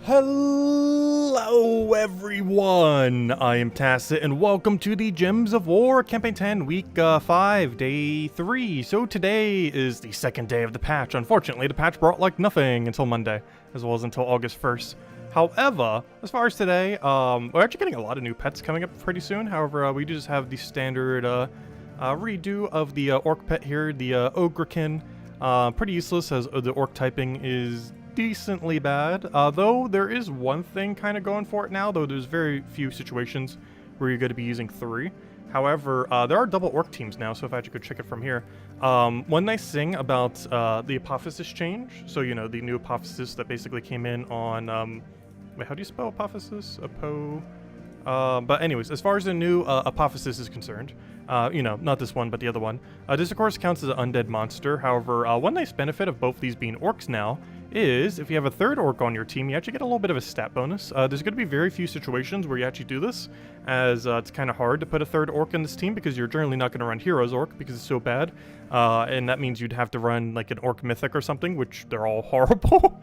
Hello everyone, I am Tacit and welcome to the Gems of War Campaign 10 Week 5, Day 3. So today is the second day of the patch. Unfortunately, the patch brought like nothing until Monday, as well as until August 1st. However, as far as today, we're actually getting a lot of new pets coming up pretty soon. However, we do just have the standard redo of the orc pet here, the Ogrekin. Pretty useless as the orc typing is decently bad, though there is one thing kind of going for it now, though there's very few situations where you're going to be using 3. However, there are double orc teams now, so if I actually could check it from here. One nice thing about the Apophysis change, so you know, the new Apophysis that basically came in on, wait, how do you spell Apophysis? But anyways, as far as the new Apophysis is concerned, you know, not this one, but the other one, this of course counts as an undead monster. However, one nice benefit of both these being orcs now is if you have a third orc on your team, you actually get a little bit of a stat bonus. There's going to be very few situations where you actually do this, as it's kind of hard to put a third orc in this team because you're generally not going to run Heroes Orc because it's so bad. And that means you'd have to run like an Orc Mythic or something, which they're all horrible.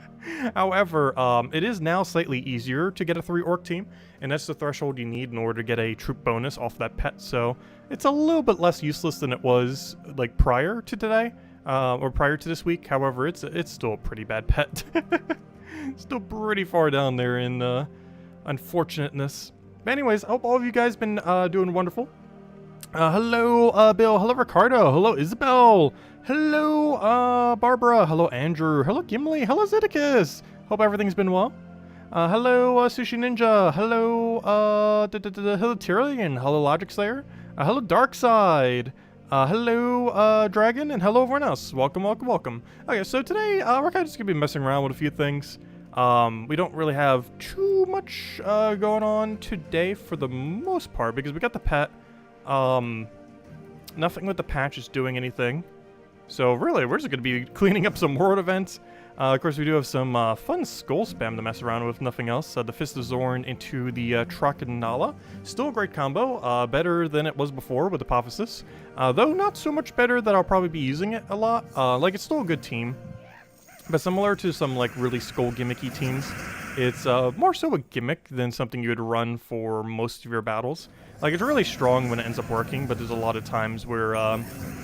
However, it is now slightly easier to get a 3 orc team, and that's the threshold you need in order to get a troop bonus off that pet. So it's a little bit less useless than it was like prior to today. Or prior to this week. However, it's still a pretty bad pet. Still pretty far down there in unfortunateness. But anyways, I hope all of you guys been doing wonderful. Hello, Bill. Hello, Ricardo. Hello, Isabel. Hello, Barbara. Hello, Andrew. Hello, Gimli. Hello, Zeddicus. Hope everything's been well. Hello, Sushi Ninja. Hello, hello, Tyrion. Hello, Logic Slayer. Hello, Darkside. Hello, Dragon, and hello everyone else. Welcome, welcome, welcome. Okay, so today, we're kind of just gonna be messing around with a few things. We don't really have too much, going on today for the most part, because we got the pet. Nothing with the patch is doing anything. So really, we're just gonna be cleaning up some world events. Of course, we do have some fun skull spam to mess around with, nothing else. The Fist of Zorn into the Trakanala. Still a great combo, better than it was before with Apophysis. Though not so much better that I'll probably be using it a lot. Like, it's still a good team. But similar to some, like, really skull gimmicky teams, it's more so a gimmick than something you would run for most of your battles. Like, it's really strong when it ends up working, but there's a lot of times where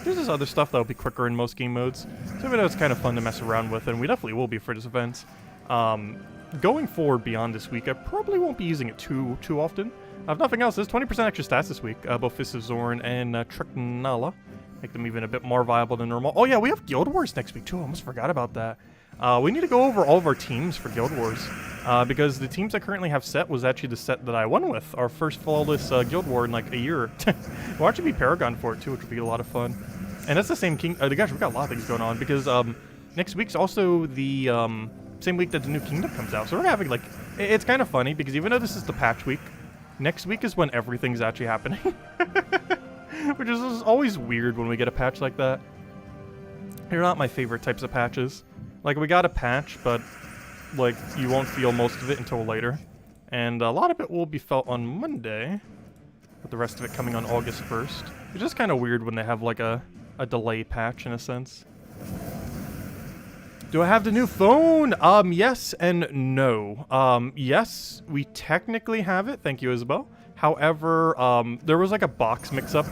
there's this other stuff that'll be quicker in most game modes. So even though it's kind of fun to mess around with, and we definitely will be for this event, going forward beyond this week, I probably won't be using it too often. If nothing else, there's 20% extra stats this week, both Fist of Zorn and Trakanala. Make them even a bit more viable than normal. Oh yeah, we have Guild Wars next week too, I almost forgot about that. We need to go over all of our teams for Guild Wars, because the teams I currently have set was actually the set that I won with, our first flawless Guild War in like a year. We'll actually be Paragon for it too, which would be a lot of fun. And that's the same king. Gosh, we've got a lot of things going on because next week's also the same week that the new kingdom comes out. So we're having like, it's kind of funny because even though this is the patch week, next week is when everything's actually happening. Which is always weird when we get a patch like that. They're not my favorite types of patches. Like, we got a patch, but, like, you won't feel most of it until later. And a lot of it will be felt on Monday, with the rest of it coming on August 1st. It's just kind of weird when they have, like, a delay patch, in a sense. Do I have the new phone? Yes and no. Yes, we technically have it. Thank you, Isabel. However, there was, like, a box mix-up,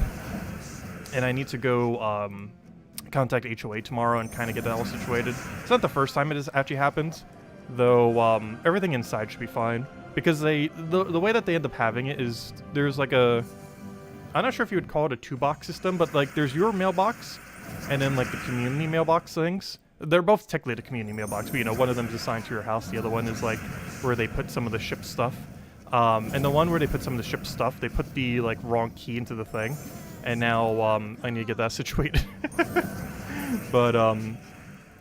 and I need to go, contact HOA tomorrow and kind of get that all situated. It's not the first time it has actually happened, though everything inside should be fine. Because the way that they end up having it is there's like a, I'm not sure if you would call it a 2-box system, but like there's your mailbox and then like the community mailbox things. They're both technically the community mailbox, but you know, one of them is assigned to your house, the other one is like where they put some of the ship stuff. And the one where they put some of the ship stuff, they put the like wrong key into the thing. And now I need to get that situated. But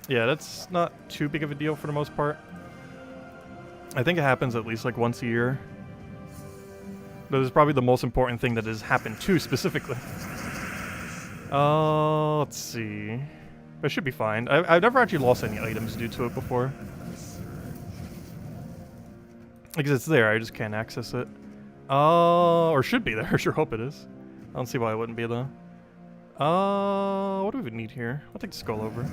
yeah, that's not too big of a deal for the most part. I think it happens at least like once a year. That is probably the most important thing that has happened too, specifically. Let's see. It should be fine. I've never actually lost any items due to it before. Because it's there, I just can't access it. Or should be there, I sure hope it is. I don't see why it wouldn't be though. What do we even need here? I'll take the skull over.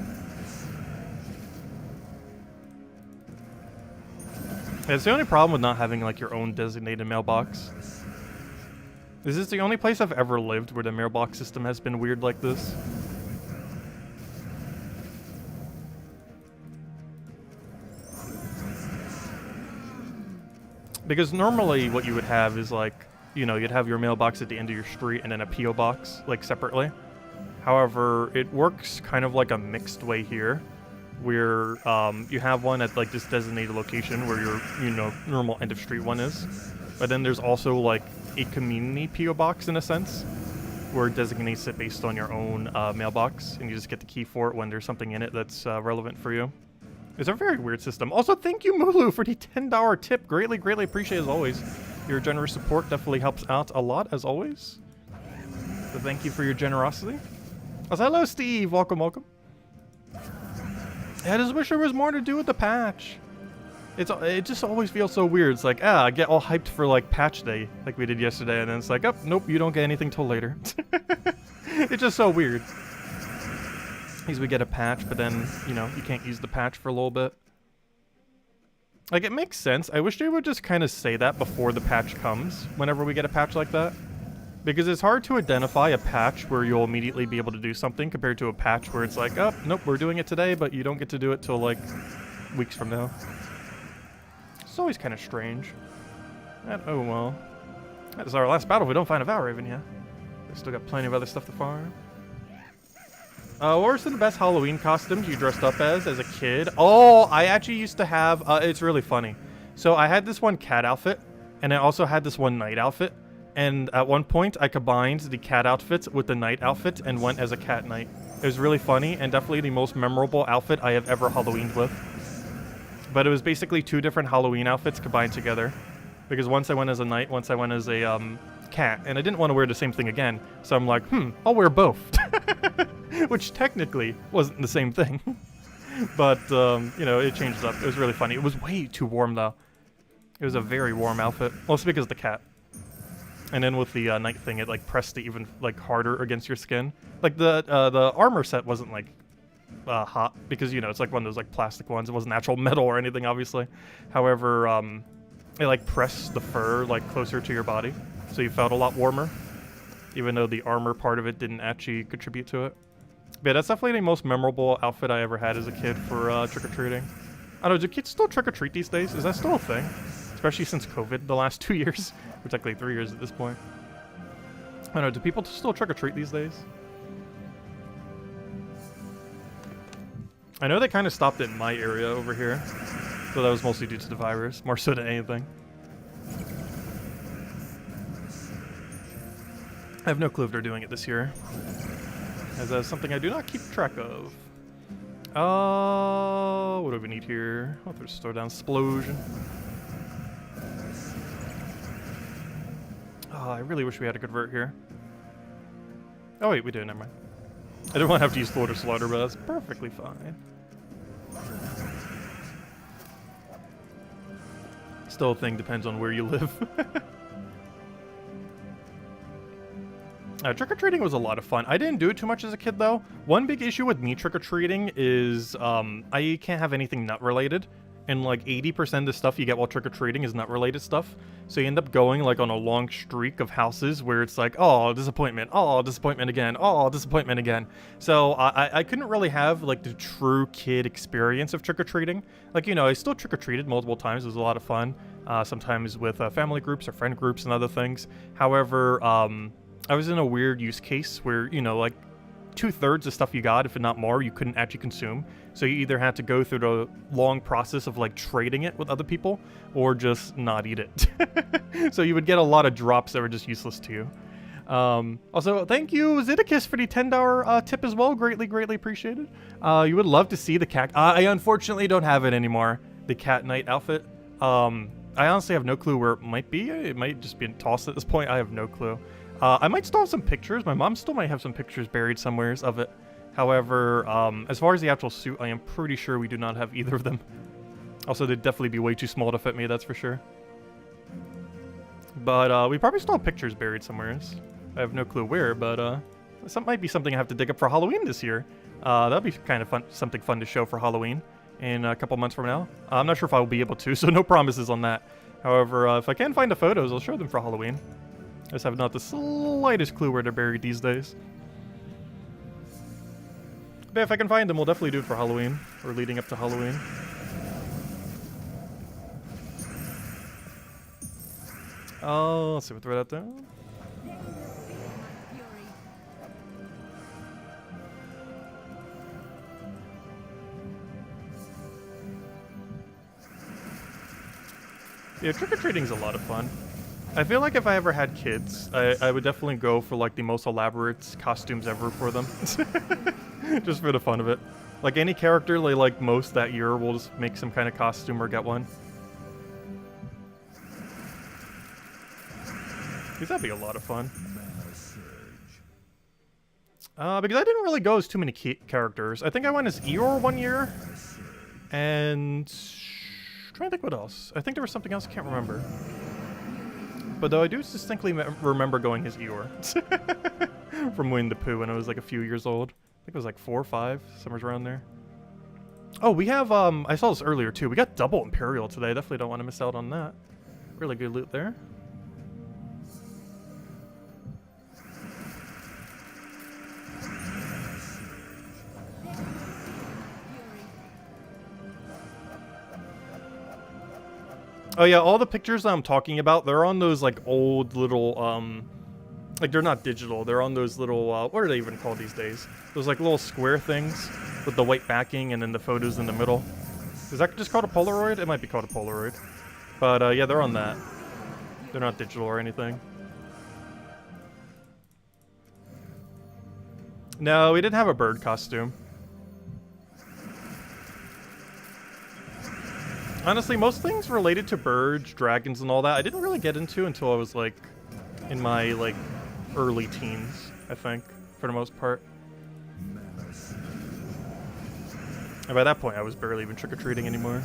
It's the only problem with not having like your own designated mailbox. This is the only place I've ever lived where the mailbox system has been weird like this. Because normally what you would have is like, you know, you'd have your mailbox at the end of your street and then a P.O. box, like separately. However, it works kind of like a mixed way here, where you have one at like this designated location where your, you know, normal end of street one is. But then there's also like a community P.O. box in a sense, where it designates it based on your own mailbox, and you just get the key for it when there's something in it that's relevant for you. It's a very weird system. Also, thank you, Mulu, for the $10 tip. Greatly, greatly appreciate as always. Your generous support definitely helps out a lot, as always. So thank you for your generosity. Also, hello, Steve. Welcome, welcome. I just wish there was more to do with the patch. It just always feels so weird. It's like, I get all hyped for, like, patch day, like we did yesterday, and then it's like, oh, nope, you don't get anything till later. It's just so weird. We get a patch, but then, you know, you can't use the patch for a little bit. Like, it makes sense. I wish they would just kind of say that before the patch comes, whenever we get a patch like that. Because it's hard to identify a patch where you'll immediately be able to do something compared to a patch where it's like, oh, nope, we're doing it today, but you don't get to do it till, like, weeks from now. It's always kind of strange. And, oh, well. That is our last battle. We don't find a Valraven yet. We still got plenty of other stuff to farm. What were some of the best Halloween costumes you dressed up as a kid? Oh, I actually used to have, it's really funny. So I had this one cat outfit, and I also had this one night outfit. And at one point, I combined the cat outfits with the night outfit and went as a cat knight. It was really funny, and definitely the most memorable outfit I have ever Halloweened with. But it was basically two different Halloween outfits combined together. Because once I went as a knight, once I went as a cat, and I didn't want to wear the same thing again. So I'm like, I'll wear both. Which technically wasn't the same thing. But, you know, it changed up. It was really funny. It was way too warm, though. It was a very warm outfit. Mostly because of the cat. And then with the night thing, it, like, pressed it even, like, harder against your skin. Like, the armor set wasn't, like, hot. Because, you know, it's, like, one of those, like, plastic ones. It wasn't actual metal or anything, obviously. However, it, like, pressed the fur, like, closer to your body. So you felt a lot warmer. Even though the armor part of it didn't actually contribute to it. But yeah, that's definitely the most memorable outfit I ever had as a kid for trick-or-treating. I don't know, do kids still trick-or-treat these days? Is that still a thing? Especially since COVID, the last 2 years. Or technically 3 years at this point. I don't know, do people still trick-or-treat these days? I know they kind of stopped it in my area over here. So that was mostly due to the virus, more so than anything. I have no clue if they're doing it this year. As that's something I do not keep track of. What do we need here? Oh, there's a slowdown explosion. Oh, I really wish we had a good vert here. Oh wait, we do, never mind. I didn't want to have to use Slaughter Slaughter, but that's perfectly fine. Still a thing, depends on where you live. Trick-or-treating was a lot of fun. I didn't do it too much as a kid, though. One big issue with me trick-or-treating is I can't have anything nut-related. And, like, 80% of the stuff you get while trick-or-treating is nut-related stuff. So you end up going, like, on a long streak of houses where it's like, oh, disappointment again, oh, disappointment again. So I couldn't really have, like, the true kid experience of trick-or-treating. Like, you know, I still trick-or-treated multiple times. It was a lot of fun. Sometimes with family groups or friend groups and other things. However, I was in a weird use case where, you know, like, 2/3 of stuff you got, if not more, you couldn't actually consume. So you either had to go through the long process of, like, trading it with other people, or just not eat it. So you would get a lot of drops that were just useless to you. Also, thank you, Zeddicus, for the $10 tip as well. Greatly, greatly appreciated. You would love to see the cat. I unfortunately don't have it anymore, the cat knight outfit. I honestly have no clue where it might be. It might just be tossed at this point. I have no clue. I might still have some pictures. My mom still might have some pictures buried somewhere of it. However, as far as the actual suit, I am pretty sure we do not have either of them. Also, they'd definitely be way too small to fit me, that's for sure. But we probably still have pictures buried somewhere. I have no clue where, but might be something I have to dig up for Halloween this year. That'd be kind of fun, something fun to show for Halloween. in a couple months from now. I'm not sure if I'll be able to, so no promises on that. However, if I can find the photos, I'll show them for Halloween. I just have not the slightest clue where they're buried these days. But if I can find them, we'll definitely do it for Halloween, or leading up to Halloween. Oh, let's see, we'll throw that down. Yeah, trick-or-treating's a lot of fun. I feel like if I ever had kids, I would definitely go for like the most elaborate costumes ever for them. Just for the fun of it. Like any character they like most that year, we'll just make some kind of costume or get one. Because that'd be a lot of fun. Because I didn't really go as too many characters. I think I went as Eeyore one year. And... I'm trying to think what else. I think there was something else I can't remember. But though I do distinctly remember going as Eeyore. From Winnie the Pooh when I was like a few years old. I think it was like 4 or 5, somewhere around there. Oh, we have, I saw this earlier too. We got double Imperial today. Definitely don't want to miss out on that. Really good loot there. Oh yeah, all the pictures I'm talking about, they're on those like old little, like they're not digital, they're on those little, what are they even called these days? Those like little square things with the white backing and then the photos in the middle. Is that just called a Polaroid? It might be called a Polaroid. But yeah, they're on that. They're not digital or anything. No, we didn't have a bird costume. Honestly, most things related to birds, dragons, and all that, I didn't really get into until I was, like, in my, like, early teens, I think, for the most part. And by that point, I was barely even trick-or-treating anymore.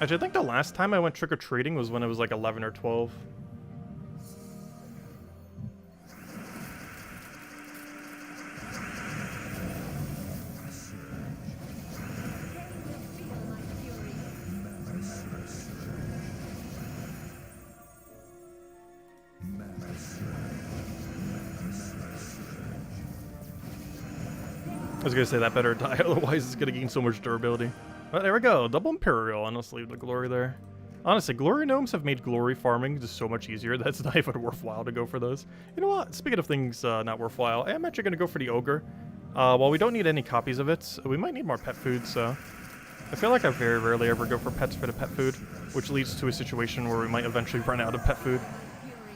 Actually, I think the last time I went trick-or-treating was when I was, like, 11 or 12. I was gonna say that better die, otherwise it's gonna gain so much durability. But there we go, double Imperial, and let's leave the glory there. Honestly, glory gnomes have made glory farming just so much easier that it's not even worthwhile to go for those. You know what, speaking of things not worthwhile, I am actually gonna go for the ogre. While we don't need any copies of it, we might need more pet food, so... I feel like I very rarely ever go for pets for the pet food, which leads to a situation where we might eventually run out of pet food.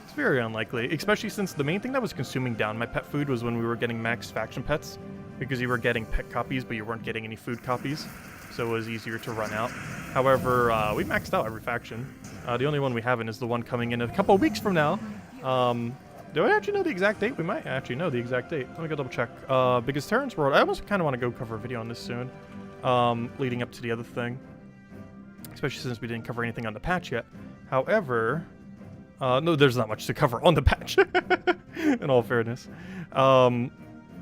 It's very unlikely, especially since the main thing that was consuming down my pet food was when we were getting max faction pets. Because you were getting pet copies, but you weren't getting any food copies, so it was easier to run out. However, we maxed out every faction. The only one we haven't is the one coming in a couple weeks from now. Do I actually know the exact date? We might actually know the exact date. Let me go double check. Because Terran's World, I almost kind of want to go cover a video on this soon, leading up to the other thing. Especially since we didn't cover anything on the patch yet. However, no, there's not much to cover on the patch, in all fairness.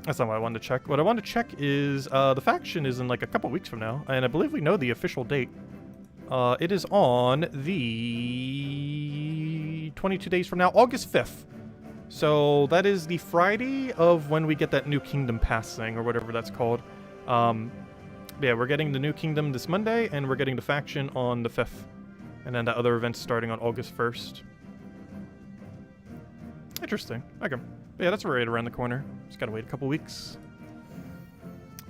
That's not what I wanted to check. What I wanted to check is the faction is in like a couple weeks from now, and I believe we know the official date. It is on the 22 days from now, August 5th. So that is the Friday of when we get that new kingdom passing, or whatever that's called. Yeah, we're getting the new kingdom this Monday, and we're getting the faction on the 5th. And then the other event's starting on August 1st. Interesting. Okay. Yeah, that's right around the corner. Just gotta wait a couple weeks.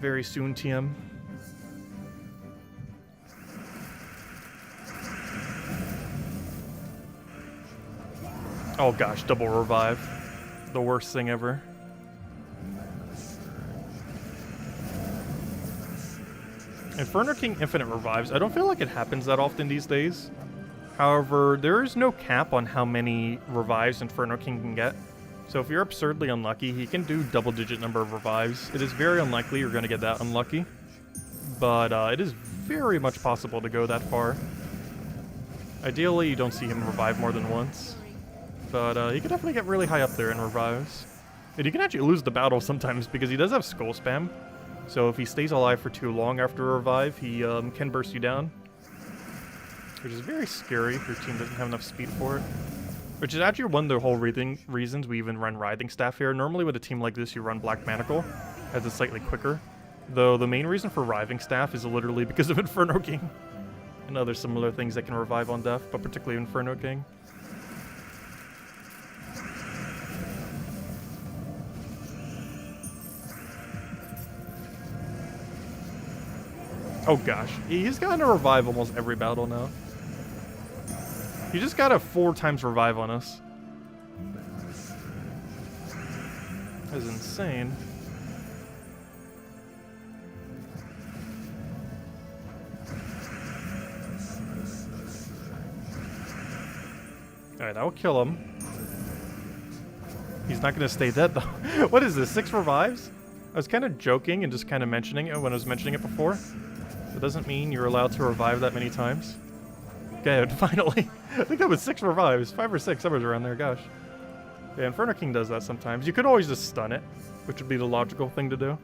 Very soon, TM. Oh gosh, double revive. The worst thing ever. Inferno King Infinite revives. I don't feel like it happens that often these days. However, there is no cap on how many revives Inferno King can get. So if you're absurdly unlucky, he can do double-digit number of revives. It is very unlikely you're going to get that unlucky. But it is very much possible to go that far. Ideally, you don't see him revive more than once. But he can definitely get really high up there in revives. And you can actually lose the battle sometimes because he does have skull spam. So if he stays alive for too long after a revive, he can burst you down. Which is very scary if your team doesn't have enough speed for it. Which is actually one of the whole reasons we even run Writhing Staff here. Normally with a team like this, you run Black Manacle, as it's slightly quicker. Though the main reason for Writhing Staff is literally because of Inferno King. And other similar things that can revive on death, but particularly Inferno King. Oh gosh, he's gotten a revive almost every battle now. He just got a 4 times revive on us. That's insane. Alright, that will kill him. He's not going to stay dead though. What is this, 6 revives? I was kind of joking and just kind of mentioning it when I was mentioning it before. It doesn't mean you're allowed to revive that many times. Good, finally. I think that was 6 revives. 5 or 6, somewhere around there, gosh. Yeah, Inferno King does that sometimes. You could always just stun it, which would be the logical thing to do.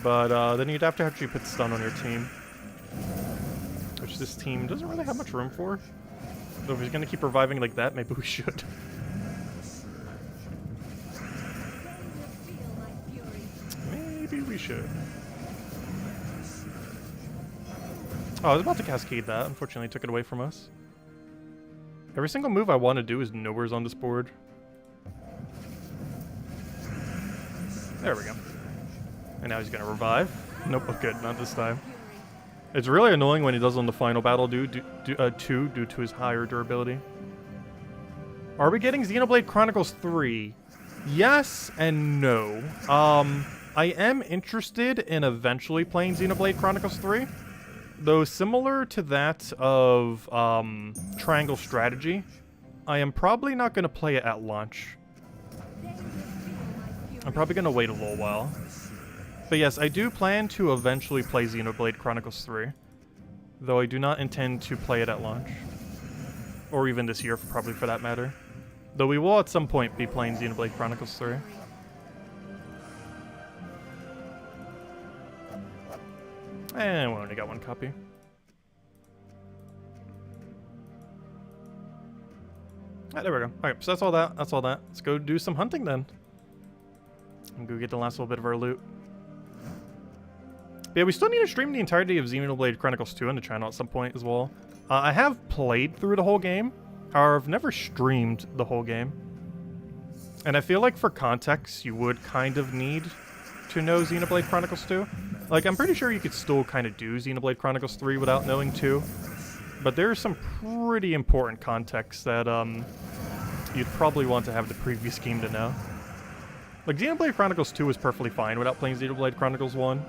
But then you'd have to actually put stun on your team. Which this team doesn't really have much room for. So if he's going to keep reviving like that, maybe we should. Maybe we should. Oh, I was about to cascade that. Unfortunately, took it away from us. Every single move I want to do is nowhere's on this board. There we go. And now he's going to revive. Nope, oh, good. Not this time. It's really annoying when he does on the final battle due to his higher durability. Are we getting Xenoblade Chronicles 3? Yes and no. I am interested in eventually playing Xenoblade Chronicles 3. Though similar to that of Triangle Strategy, I am probably not going to play it at launch. I'm probably going to wait a little while. But yes, I do plan to eventually play Xenoblade Chronicles 3. Though I do not intend to play it at launch. Or even this year, probably for that matter. Though we will at some point be playing Xenoblade Chronicles 3. And we only got 1 copy. Ah, there we go. Alright, so that's all that. That's all that. Let's go do some hunting then. And go get the last little bit of our loot. But yeah, we still need to stream the entirety of Xenoblade Chronicles 2 on the channel at some point as well. I have played through the whole game. However, I've never streamed the whole game. And I feel like for context, you would kind of need to know Xenoblade Chronicles 2. Like, I'm pretty sure you could still kind of do Xenoblade Chronicles 3 without knowing 2. But there's some pretty important context that you'd probably want to have the previous game to know. Like, Xenoblade Chronicles 2 is perfectly fine without playing Xenoblade Chronicles 1.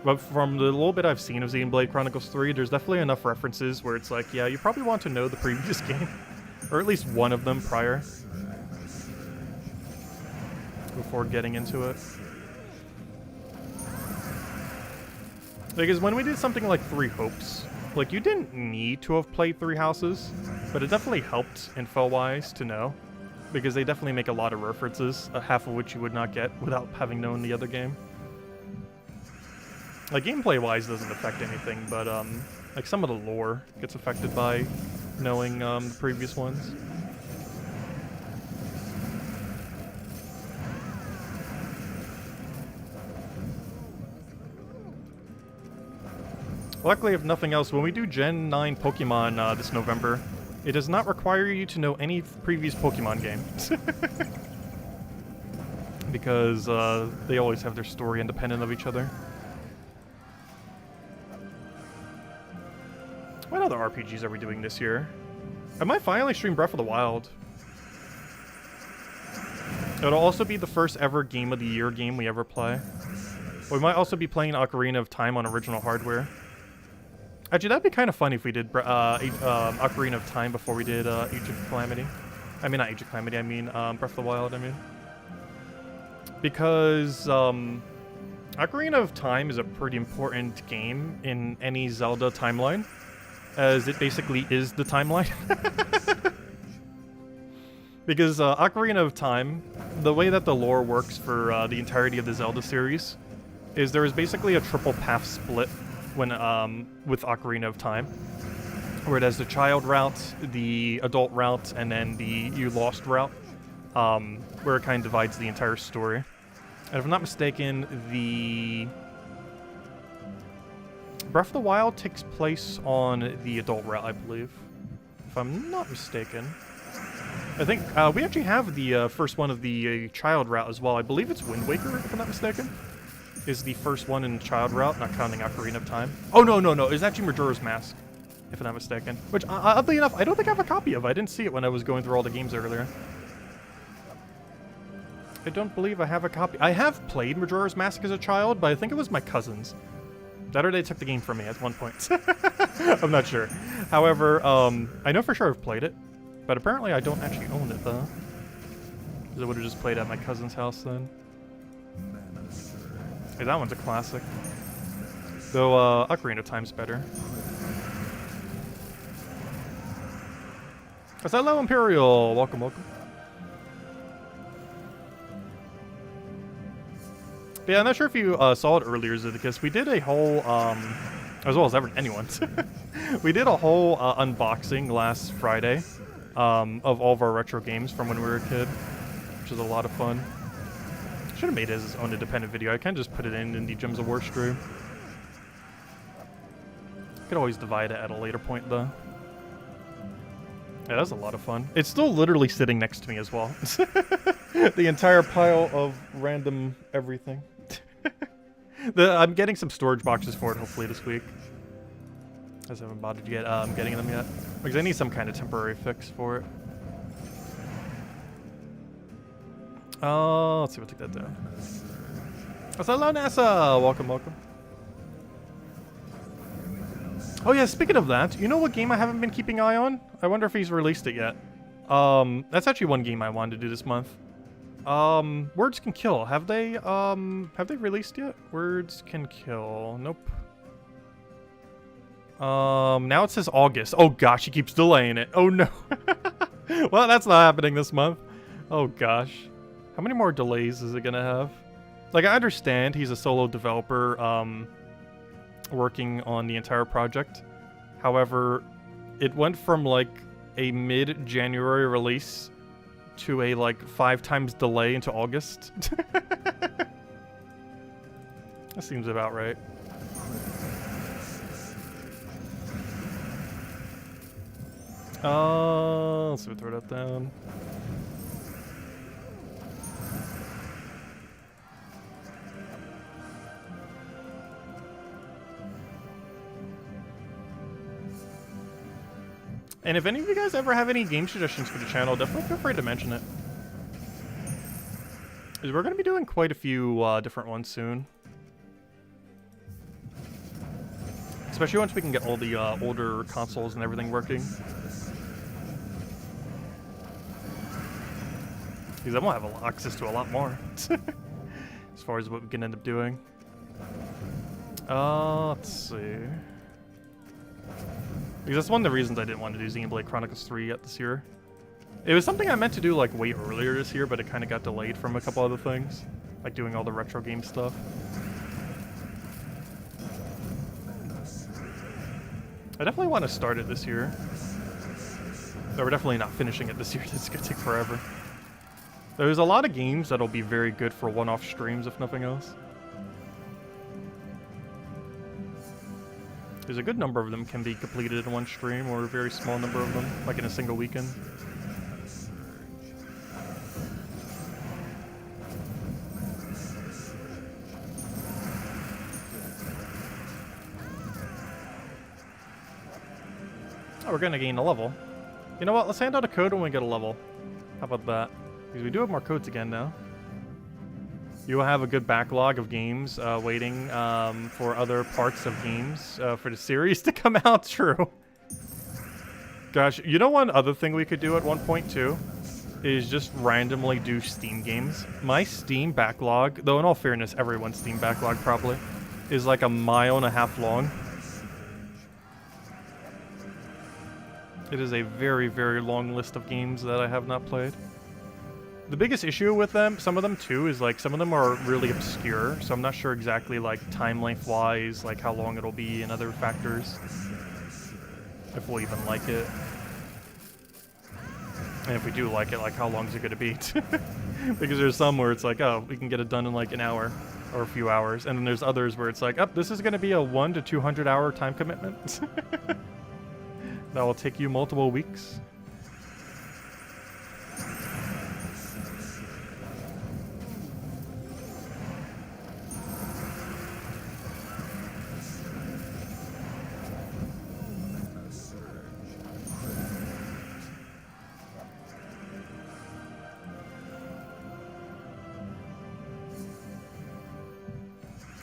But from the little bit I've seen of Xenoblade Chronicles 3, there's definitely enough references where it's like, yeah, you probably want to know the previous game. Or at least one of them prior. Before getting into it. Because when we did something like 3 Hopes, like, you didn't need to have played 3 Houses, but it definitely helped info-wise to know. Because they definitely make a lot of references, half of which you would not get without having known the other game. Like, gameplay-wise doesn't affect anything, but, like, some of the lore gets affected by knowing, the previous ones. Luckily, if nothing else, when we do Gen 9 Pokemon this November, it does not require you to know any previous Pokemon game. Because they always have their story independent of each other. What other RPGs are we doing this year? I might finally stream Breath of the Wild. It'll also be the first ever Game of the Year game we ever play. We might also be playing Ocarina of Time on original hardware. Actually, that'd be kind of fun if we did Ocarina of Time before we did Age of Calamity. I mean, not Age of Calamity, I mean Breath of the Wild, I mean. Because Ocarina of Time is a pretty important game in any Zelda timeline, as it basically is the timeline. Because Ocarina of Time, the way that the lore works for the entirety of the Zelda series, is there is basically a triple path split when with Ocarina of Time, where it has the child route, the adult route, and then the you lost route, where it kind of divides the entire story. And if I'm not mistaken, the Breath of the Wild takes place on the adult route, I believe. If I'm not mistaken. I think we actually have the first one of the child route as well. I believe it's Wind Waker, if I'm not mistaken. Is the first one in child route, not counting Ocarina of Time. Oh, no. It's actually Majora's Mask, if I'm not mistaken. Which, oddly enough, I don't think I have a copy of. I didn't see it when I was going through all the games earlier. I don't believe I have a copy. I have played Majora's Mask as a child, but I think it was my cousins. That or they took the game from me at one point. I'm not sure. However, I know for sure I've played it, but apparently I don't actually own it, though. Because I would have just played at my cousin's house then. Hey, that one's a classic. Though, Ocarina of Time's better. Hello, Imperial! Welcome, welcome. Yeah, I'm not sure if you saw it earlier, Zeddicus. We did a whole, as well as anyone's. We did a whole unboxing last Friday of all of our retro games from when we were a kid, which was a lot of fun. Should have made it as its own independent video. I kind of just put it in the Gems of War stream. Could always divide it at a later point, though. Yeah, that was a lot of fun. It's still literally sitting next to me as well. The entire pile of random everything. I'm getting some storage boxes for it, hopefully, this week. I just haven't bothered getting them yet. Because I need some kind of temporary fix for it. Let's see if I take that down. Hello, NASA! Welcome, welcome. Oh yeah, speaking of that, you know what game I haven't been keeping an eye on? I wonder if he's released it yet. That's actually one game I wanted to do this month. Words Can Kill. Have they released yet? Words Can Kill. Nope. Now it says August. Oh gosh, he keeps delaying it. Oh no. Well, that's not happening this month. Oh gosh. How many more delays is it gonna have? Like, I understand he's a solo developer, working on the entire project. However, it went from like a mid-January release to a like 5 times delay into August. That seems about right. Let's see if we throw that down. And if any of you guys ever have any game suggestions for the channel, definitely feel free to mention it. Because we're going to be doing quite a few different ones soon. Especially once we can get all the older consoles and everything working. Because then we'll have access to a lot more. As far as what we can end up doing. Let's see. Because that's one of the reasons I didn't want to do Xenoblade Chronicles 3 yet this year. It was something I meant to do like way earlier this year, but it kind of got delayed from a couple other things. Like doing all the retro game stuff. I definitely want to start it this year. But we're definitely not finishing it this year. It's going to take forever. There's a lot of games that'll be very good for one-off streams, if nothing else. There's a good number of them can be completed in one stream, or a very small number of them, like in a single weekend. Oh, we're gonna gain a level. You know what? Let's hand out a code when we get a level. How about that? Because we do have more codes again now. You will have a good backlog of games waiting for other parts of games for the series to come out. True. Gosh, you know one other thing we could do at one point too? Is just randomly do Steam games. My Steam backlog, though in all fairness, everyone's Steam backlog probably, is like 1.5 miles long. It is a very, very long list of games that I have not played. The biggest issue with them, some of them too, is like some of them are really obscure, so I'm not sure exactly like time length wise, like how long it'll be and other factors. If we'll even like it. And if we do like it, like how long is it gonna be? Because there's some where it's like, oh, we can get it done in like an hour or a few hours, and then there's others where it's like, oh, this is gonna be a 100 to 200 hour time commitment. That will take you multiple weeks.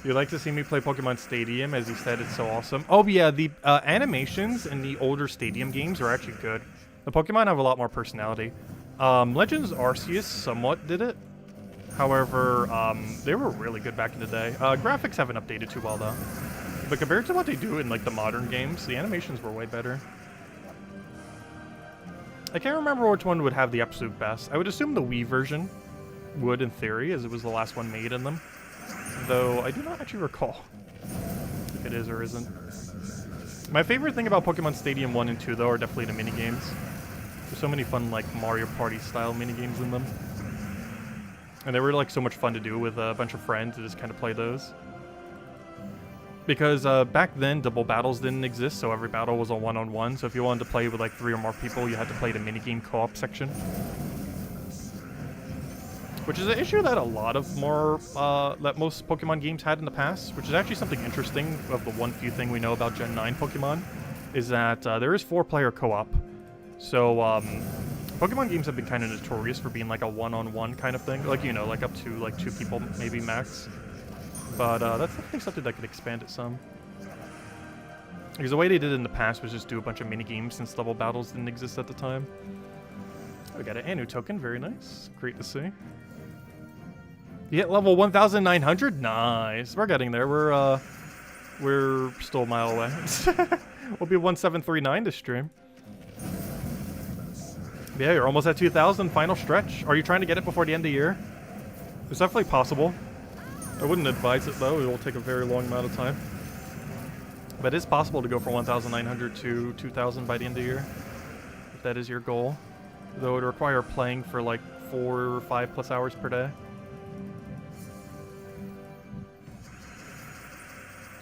You'd like to see me play Pokemon Stadium, as he said it's so awesome. Oh yeah, the animations in the older Stadium games are actually good. The Pokemon have a lot more personality. Legends Arceus somewhat did it. However, they were really good back in the day. Graphics haven't updated too well though. But compared to what they do in like the modern games, the animations were way better. I can't remember which one would have the absolute best. I would assume the Wii version would in theory, as it was the last one made in them. Though I do not actually recall if it is or isn't. My favorite thing about Pokemon Stadium 1 and 2 though are definitely the minigames. There's so many fun like Mario Party style minigames in them. And they were like so much fun to do with a bunch of friends to just kind of play those. Because back then double battles didn't exist, so every battle was a one-on-one. So if you wanted to play with like 3 or more people, you had to play the minigame co-op section. Which is an issue that a lot of that most Pokemon games had in the past, which is actually something interesting of the one few thing we know about Gen 9 Pokemon, is that there is 4-player co-op. So, Pokemon games have been kind of notorious for being like a one-on-one kind of thing, like, you know, like up to like 2 people maybe max. But that's definitely something that could expand it some. Because the way they did it in the past was just do a bunch of mini-games since double battles didn't exist at the time. We got an Anu token, very nice. Great to see. You hit level 1,900? Nice. We're getting there. We're still a mile away. We'll be 1,739 this stream. Yeah, you're almost at 2,000. Final stretch. Are you trying to get it before the end of the year? It's definitely possible. I wouldn't advise it though. It will take a very long amount of time. But it's possible to go from 1,900 to 2,000 by the end of the year, if that is your goal. Though it would require playing for like 4 or 5 plus hours per day.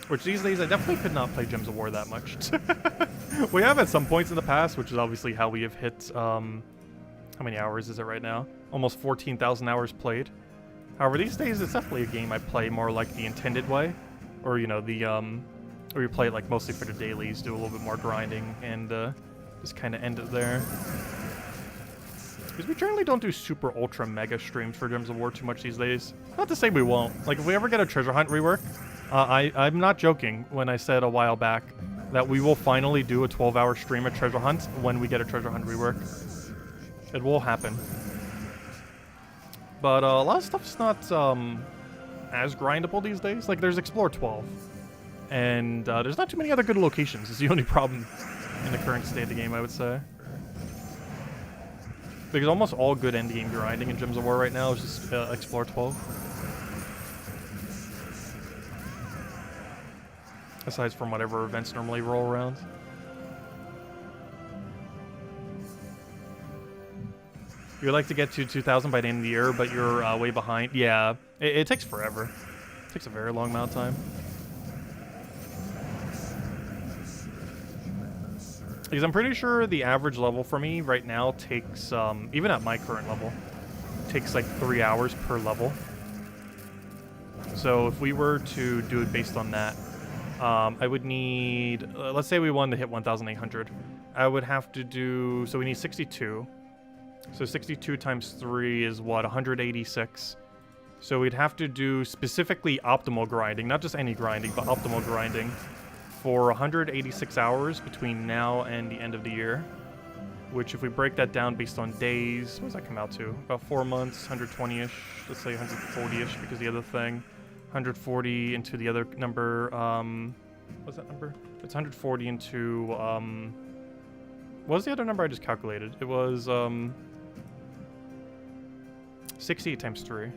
Which these days I definitely could not play Gems of War that much. We have at some points in the past, which is obviously how we have hit, how many hours is it right now? Almost 14,000 hours played. However, these days it's definitely a game I play more like the intended way. Or, you know, the, or you play it like mostly for the dailies, do a little bit more grinding, and just kind of end it there. Because we generally don't do super ultra mega streams for Gems of War too much these days. Not to say we won't. Like, if we ever get a treasure hunt rework, I'm not joking when I said a while back that we will finally do a 12-hour stream at treasure hunt when we get a treasure hunt rework. It will happen. But a lot of stuff's not as grindable these days. Like, there's Explore 12. And there's not too many other good locations. It's the only problem in the current state of the game, I would say. Because almost all good endgame grinding in Gems of War right now is just Explore 12. Aside from whatever events normally roll around. You'd like to get to 2,000 by the end of the year, but you're way behind. Yeah, it takes forever. It takes a very long amount of time. Because I'm pretty sure the average level for me right now takes, even at my current level, takes like 3 hours per level. So if we were to do it based on that, I would need, let's say we wanted to hit 1,800. I would have to do, so we need 62. So 62 times 3 is what, 186. So we'd have to do specifically optimal grinding, not just any grinding, but optimal grinding for 186 hours between now and the end of the year. Which if we break that down based on days, what does that come out to? About 4 months, 120-ish, let's say 140-ish because the other thing. 140 into the other number, what's that number? It's 140 into, what was the other number I just calculated? It was, 68 times 3.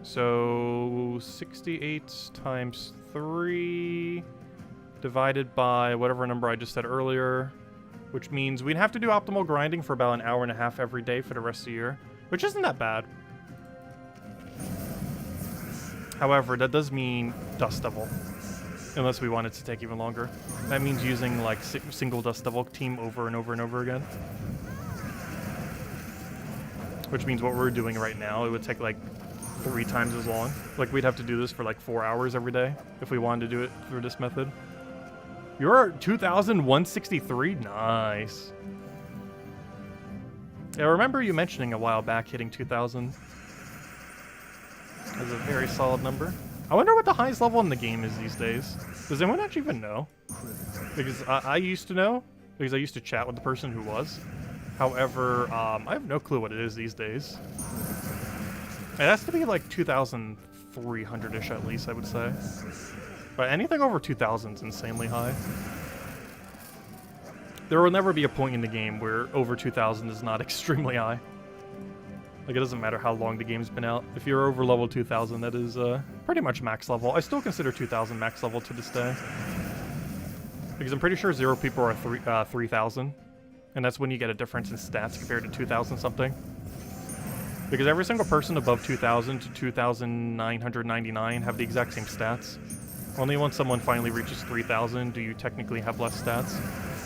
So 68 times 3 divided by whatever number I just said earlier, which means we'd have to do optimal grinding for about an hour and a half every day for the rest of the year, which isn't that bad. However, that does mean Dust Devil, unless we want it to take even longer. That means using like single Dust Devil team over and over and over again. Which means what we're doing right now, it would take like 3 times as long. Like we'd have to do this for like 4 hours every day if we wanted to do it through this method. You're 2,163? Nice. Yeah, I remember you mentioning a while back hitting 2,000. That's a very solid number. I wonder what the highest level in the game is these days. Does anyone actually even know? Because I used to know, because I used to chat with the person who was. However, I have no clue what it is these days. It has to be like 2,300-ish at least, I would say. But anything over 2,000 is insanely high. There will never be a point in the game where over 2,000 is not extremely high. Like, it doesn't matter how long the game's been out. If you're over level 2,000, that is pretty much max level. I still consider 2,000 max level to this day. Because I'm pretty sure 0 people are 3,000. And that's when you get a difference in stats compared to 2,000 something. Because every single person above 2,000 to 2,999 have the exact same stats. Only once someone finally reaches 3,000 do you technically have less stats.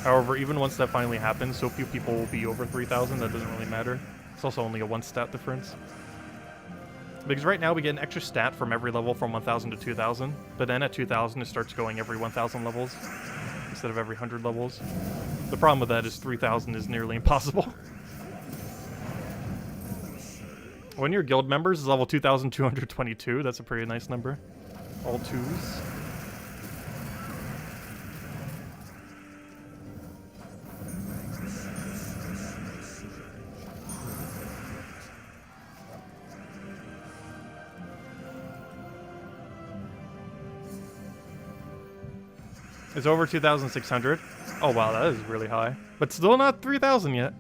However, even once that finally happens, so few people will be over 3,000, that doesn't really matter. It's also only a 1 stat difference. Because right now we get an extra stat from every level from 1,000 to 2,000, but then at 2,000 it starts going every 1,000 levels instead of every 100 levels. The problem with that is 3,000 is nearly impossible. When your guild members is level 2,222, that's a pretty nice number. All 2s. It's over 2,600. Oh wow, that is really high. But still not 3,000 yet.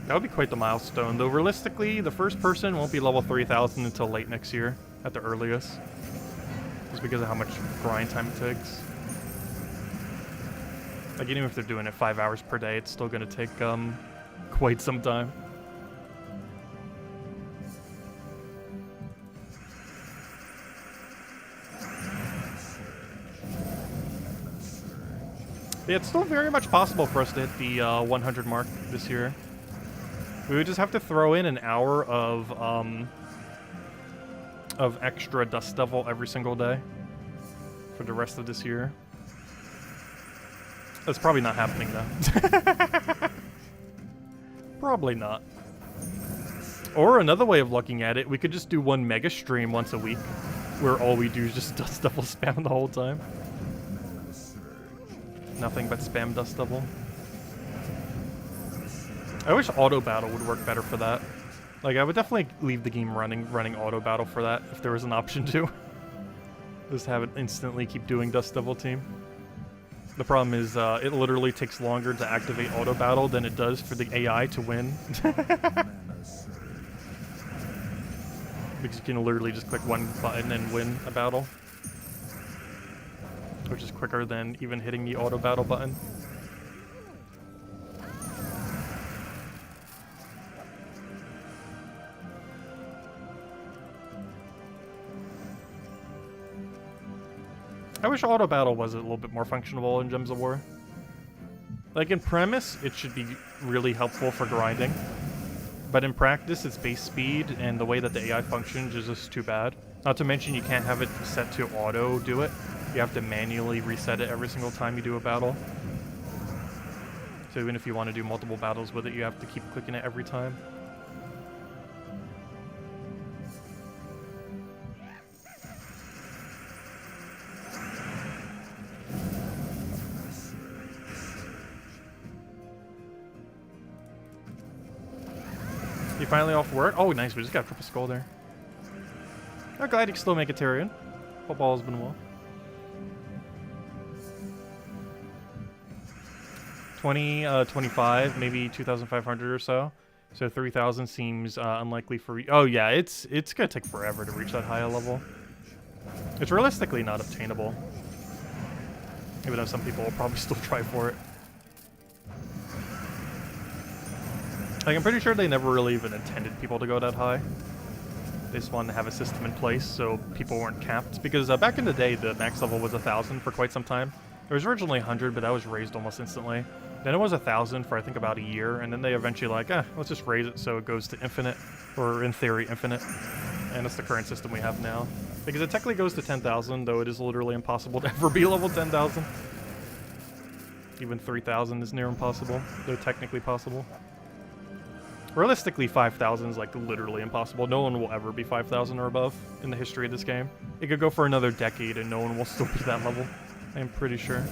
That would be quite the milestone, though realistically, the first person won't be level 3,000 until late next year, at the earliest. Just because of how much grind time it takes. Like, even if they're doing it 5 hours per day, it's still gonna take, quite some time. Yeah, it's still very much possible for us to hit the 100 mark this year. We would just have to throw in an hour of extra Dust Devil every single day for the rest of this year. That's probably not happening though. Probably not. Or another way of looking at it, we could just do one mega stream once a week where all we do is just Dust Devil spam the whole time. Nothing but spam Dust Devil. I wish auto battle would work better for that. Like, I would definitely leave the game running auto battle for that if there was an option to. Just have it instantly keep doing Dust Devil team. The problem is, it literally takes longer to activate auto battle than it does for the AI to win. Because you can literally just click one button and win a battle. Which is quicker than even hitting the auto battle button. I wish auto battle was a little bit more functional in Gems of War. Like, in premise, it should be really helpful for grinding. But in practice, its base speed and the way that the AI functions is just too bad. Not to mention you can't have it set to auto do it. You have to manually reset it every single time you do a battle. So even if you want to do multiple battles with it, you have to keep clicking it every time. You finally off work? Oh, nice. We just got a triple skull there. I'm glad you can still make a Tyrion. Hope all has been well. 25, maybe 2,500 or so. So 3,000 seems unlikely for... Oh yeah, it's gonna take forever to reach that high a level. It's realistically not obtainable. Even though some people will probably still try for it. Like, I'm pretty sure they never really even intended people to go that high. They just wanted to have a system in place so people weren't capped. Because back in the day, the max level was 1,000 for quite some time. It was originally 100, but that was raised almost instantly. Then it was 1,000 for, I think, about a year. And then they eventually like, let's just raise it so it goes to infinite. Or, in theory, infinite. And that's the current system we have now. Because it technically goes to 10,000, though it is literally impossible to ever be level 10,000. Even 3,000 is near impossible, though technically possible. Realistically, 5,000 is like literally impossible. No one will ever be 5,000 or above in the history of this game. It could go for another decade and no one will still be that level. I am pretty sure.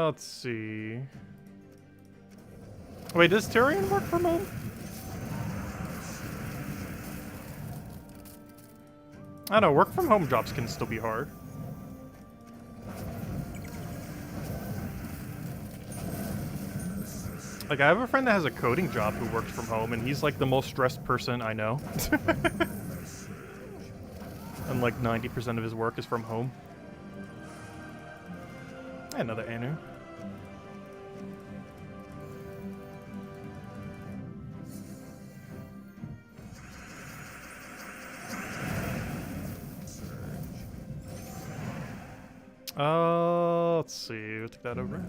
Let's see. Wait, does Tyrion work from home? I don't know, work from home jobs can still be hard. Like, I have a friend that has a coding job who works from home, and he's like the most stressed person I know. And like 90% of his work is from home. Another Anu. Let's see. We'll take that over.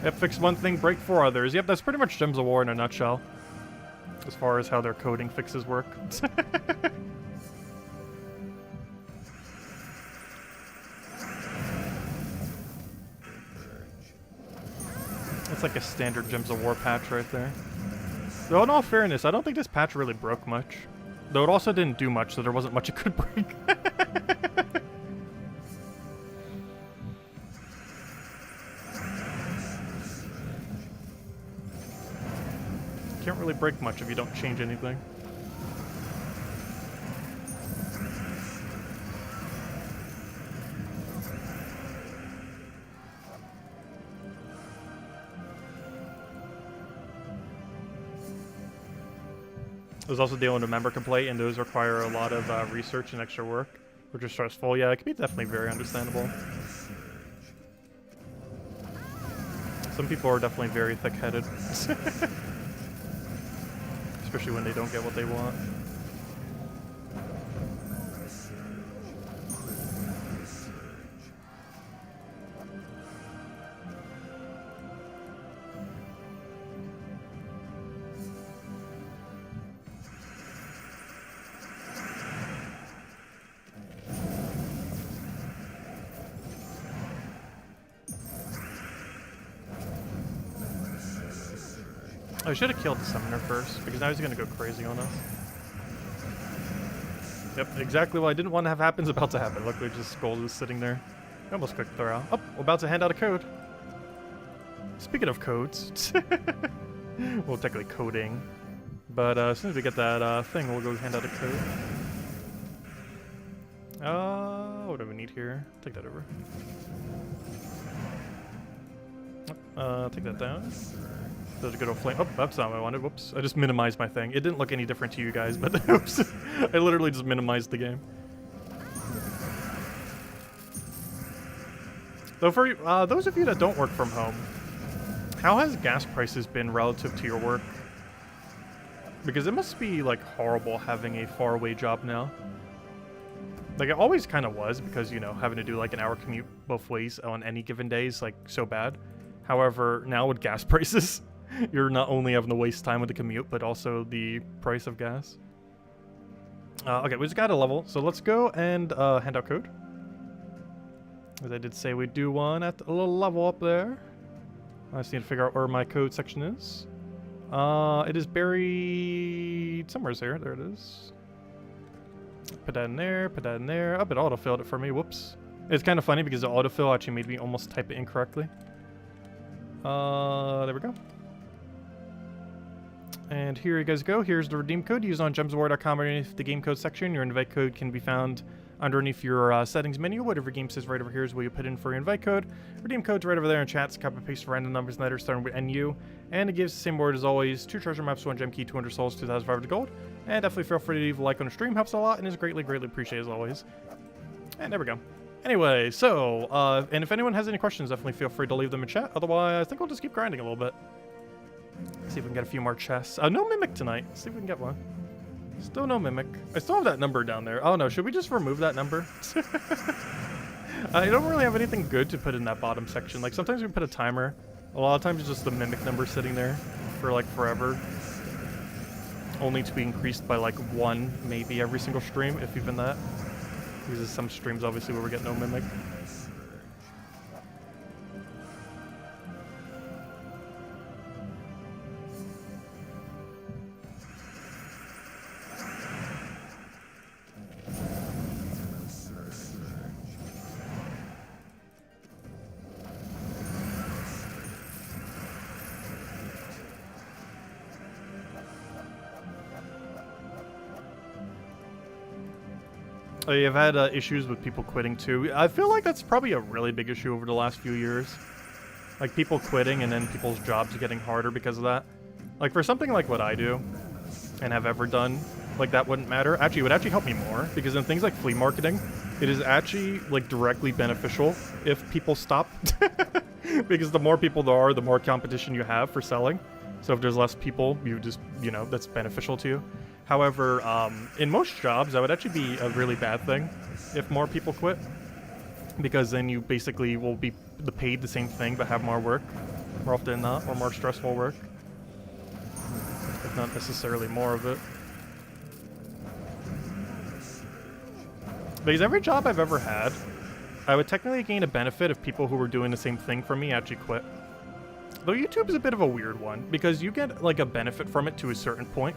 Yep, fix one thing, break four others. Yep, that's pretty much Gems of War in a nutshell. As far as how their coding fixes work. That's like a standard Gems of War patch right there. Though in all fairness, I don't think this patch really broke much. Though it also didn't do much, so there wasn't much it could break. Can't really break much if you don't change anything. There's also dealing with a member complaint, and those require a lot of research and extra work, which is stressful. Yeah, it can be definitely very understandable. Some people are definitely very thick-headed. Especially when they don't get what they want. I should have killed the summoner first, because now he's going to go crazy on us. Yep, exactly what I didn't want to have happen is about to happen. Luckily, just Gold is sitting there. I almost clicked throw. Oh, we're about to hand out a code. Speaking of codes, well, technically coding, but as soon as we get that thing, we'll go hand out a code. What do we need here? Take that over. Take that down. There's a good old flame. Oh, that's not what I wanted. Whoops. I just minimized my thing. It didn't look any different to you guys, but oops. I literally just minimized the game. Though for those of you that don't work from home, how has gas prices been relative to your work? Because it must be, like, horrible having a faraway job now. Like, it always kind of was, because, you know, having to do, like, an hour commute both ways on any given day is, like, so bad. However, now with gas prices, you're not only having to waste time with the commute, but also the price of gas. Okay, we just got a level, so let's go and hand out code. As I did say, we do one at a little level up there. I just need to figure out where my code section is. It is buried somewhere here. There it is. Put that in there, put that in there. Oh, it autofilled it for me. Whoops. It's kind of funny because the autofill actually made me almost type it incorrectly. There we go. And here you guys go. Here's the redeem code. Use on gemsofwar.com underneath the game code section. Your invite code can be found underneath your settings menu. Whatever game says right over here is where you put in for your invite code. Redeem code's right over there in chat. Copy and paste random numbers and letters starting with NU. And it gives the same word as always. 2 treasure maps, 1 gem key, 200 souls, 2,500 gold. And definitely feel free to leave a like on the stream. Helps a lot and is greatly, greatly appreciated as always. And there we go. Anyway, so, and if anyone has any questions, definitely feel free to leave them in chat. Otherwise, I think we'll just keep grinding a little bit. See if we can get a few more chests. No Mimic tonight. See if we can get one. Still no Mimic. I still have that number down there. Oh no, should we just remove that number? I don't really have anything good to put in that bottom section. Like, sometimes we put a timer. A lot of times it's just the Mimic number sitting there for, like, forever. Only to be increased by, like, 1, maybe, every single stream, if even that. Because there's some streams, obviously, where we get no Mimic. I've had issues with people quitting too. I feel like that's probably a really big issue over the last few years. Like, people quitting and then people's jobs getting harder because of that. Like, for something like what I do and have ever done, like, that wouldn't matter. Actually, it would actually help me more, because in things like flea marketing, it is actually, like, directly beneficial if people stop. Because the more people there are, the more competition you have for selling. So if there's less people, you just, you know, that's beneficial to you. However, in most jobs, that would actually be a really bad thing if more people quit, because then you basically will be paid the same thing but have more work, more often than not, or more stressful work, if not necessarily more of it. Because every job I've ever had, I would technically gain a benefit if people who were doing the same thing for me actually quit. Though YouTube is a bit of a weird one, because you get, like, a benefit from it to a certain point.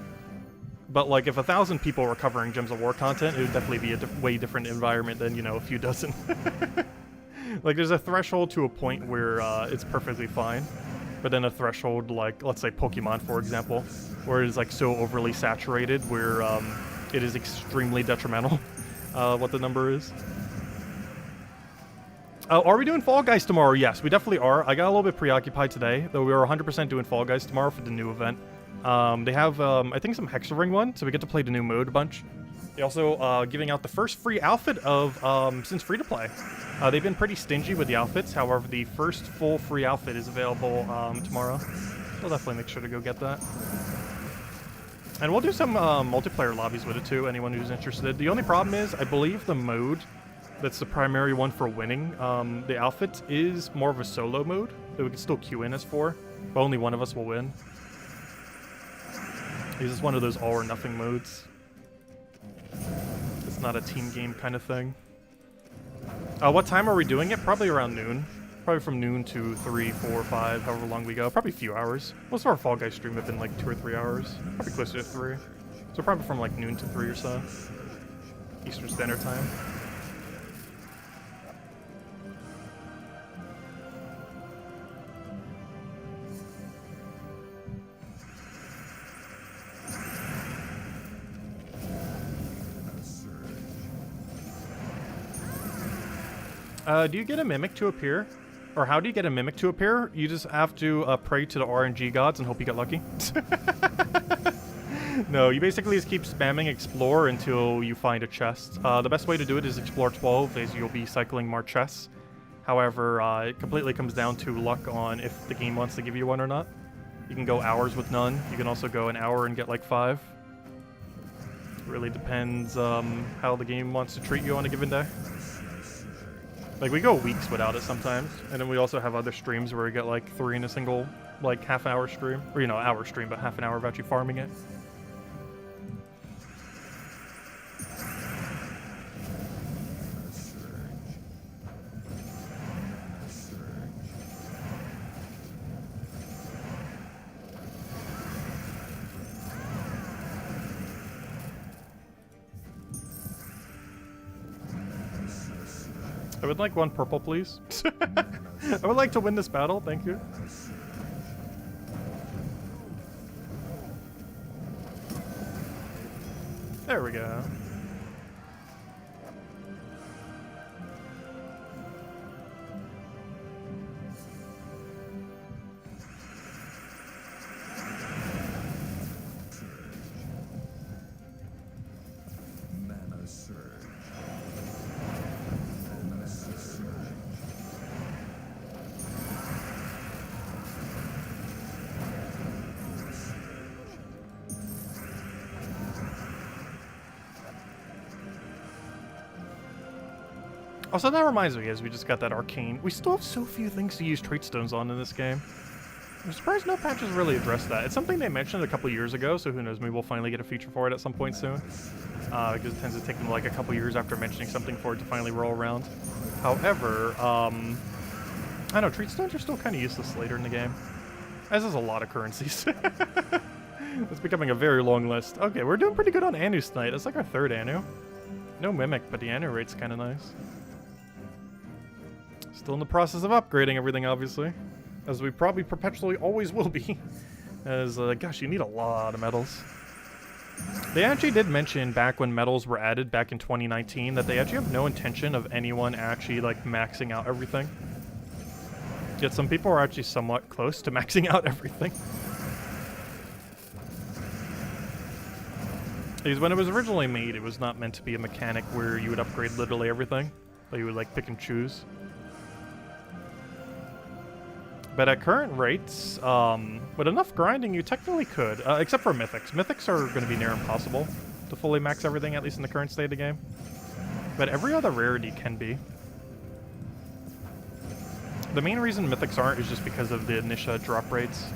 But, like, if 1,000 people were covering Gems of War content, it would definitely be a way different environment than, you know, a few dozen. Like, there's a threshold to a point where it's perfectly fine. But then a threshold, like, let's say Pokemon, for example, where it is, like, so overly saturated where it is extremely detrimental what the number is. Are we doing Fall Guys tomorrow? Yes, we definitely are. I got a little bit preoccupied today, though we are 100% doing Fall Guys tomorrow for the new event. They have, I think, some Hexa Ring one, so we get to play the new mode a bunch. They also giving out the first free outfit of since free-to-play. They've been pretty stingy with the outfits, however, the first full free outfit is available tomorrow. So I'll definitely make sure to go get that. And we'll do some multiplayer lobbies with it too, anyone who's interested. The only problem is, I believe the mode that's the primary one for winning the outfit is more of a solo mode that we can still queue in as for, but only one of us will win. This is one of those all or nothing modes. It's not a team game kind of thing. What time are we doing it? Probably around noon. Probably from noon to 3, 4, 5, however long we go. Probably a few hours. Most of our Fall Guys stream have been like 2 or 3 hours. Probably closer to 3. So probably from like noon to 3 or so. Eastern Standard Time. Do you get a Mimic to appear? Or how do you get a Mimic to appear? You just have to pray to the RNG gods and hope you get lucky. No, you basically just keep spamming Explore until you find a chest. The best way to do it is Explore 12, as you'll be cycling more chests. However, it completely comes down to luck on if the game wants to give you one or not. You can go hours with none. You can also go an hour and get like 5. Really depends how the game wants to treat you on a given day. Like, we go weeks without it sometimes, and then we also have other streams where we get like 3 in a single, like, half-hour stream. Or, you know, hour stream, but half an hour of actually farming it. I would like 1 purple, please. I would like to win this battle, thank you. There we go. Also, that reminds me, as we just got that arcane, we still have so few things to use trait stones on in this game. I'm surprised no patches really addressed that. It's something they mentioned a couple years ago, so who knows, maybe we'll finally get a feature for it at some point soon. Because it tends to take them like a couple years after mentioning something for it to finally roll around. However, I don't know, trait stones are still kind of useless later in the game. As is a lot of currencies. It's becoming a very long list. Okay, we're doing pretty good on Anu tonight. That's like our 3rd Anu. No Mimic, but the Anu rate's kind of nice. Still in the process of upgrading everything, obviously. As we probably perpetually always will be. As, gosh, you need a lot of medals. They actually did mention back when medals were added back in 2019 that they actually have no intention of anyone actually, like, maxing out everything. Yet some people are actually somewhat close to maxing out everything. Because when it was originally made, it was not meant to be a mechanic where you would upgrade literally everything. But you would, like, pick and choose. But at current rates, with enough grinding, you technically could. Except for Mythics. Mythics are going to be near impossible to fully max everything, at least in the current state of the game. But every other rarity can be. The main reason Mythics aren't is just because of the Nisha drop rates.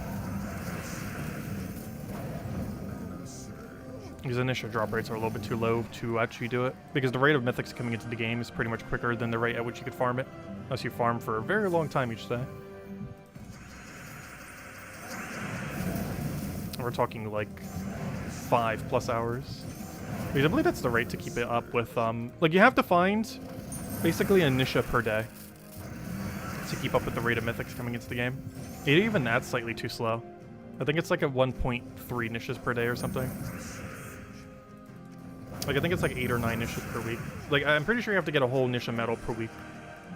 Because Nisha drop rates are a little bit too low to actually do it. Because the rate of Mythics coming into the game is pretty much quicker than the rate at which you could farm it. Unless you farm for a very long time each day. We're talking like 5+ hours. Because I believe that's the rate to keep it up with, like you have to find basically a Nisha per day to keep up with the rate of Mythics coming into the game. Even that's slightly too slow. I think it's like a 1.3 Nishas per day or something. Like I think it's like 8 or 9 Nishas per week. Like I'm pretty sure you have to get a whole Nisha medal per week,